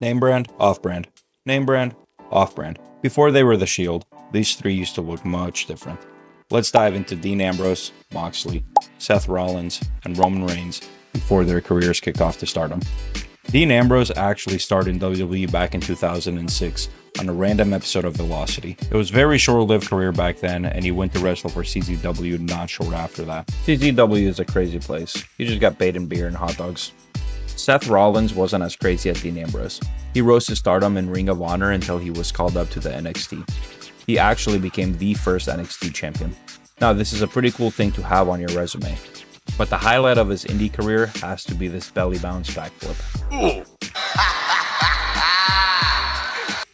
Name brand, off brand. Name brand, off brand. Before they were The Shield, these three used to look much different. Let's dive into Dean Ambrose, Moxley, Seth Rollins, and Roman Reigns before their careers kicked off to stardom. Dean Ambrose actually started in WWE back in 2006 on a random episode of Velocity. It was a very short-lived career back then, and he went to wrestle for CZW not short after that. CZW is a crazy place. You just got bait and beer and hot dogs. Seth Rollins wasn't as crazy as Dean Ambrose. He rose to stardom in Ring of Honor until he was called up to the NXT. He actually became the first NXT champion. Now, this is a pretty cool thing to have on your resume, but the highlight of his indie career has to be this belly bounce backflip.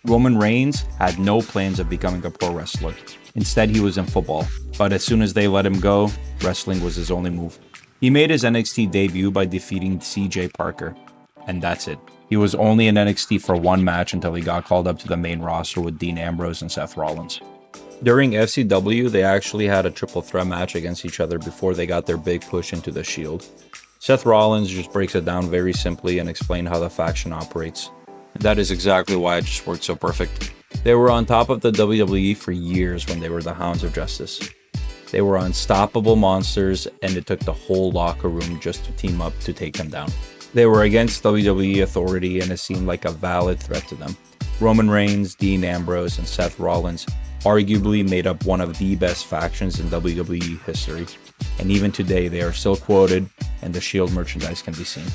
Roman Reigns had no plans of becoming a pro wrestler. Instead, he was in football, but as soon as they let him go, wrestling was his only move. He made his NXT debut by defeating CJ Parker, and that's it. He was only in NXT for one match until he got called up to the main roster with Dean Ambrose and Seth Rollins. During FCW, they actually had a triple threat match against each other before they got their big push into the Shield. Seth Rollins just breaks it down very simply and explains how the faction operates. That is exactly why it just worked so perfect. They were on top of the WWE for years when they were the Hounds of Justice. They were unstoppable monsters, and it took the whole locker room just to team up to take them down. They were against WWE authority, and it seemed like a valid threat to them. Roman Reigns, Dean Ambrose, and Seth Rollins arguably made up one of the best factions in WWE history, and even today they are still quoted, and the Shield merchandise can be seen.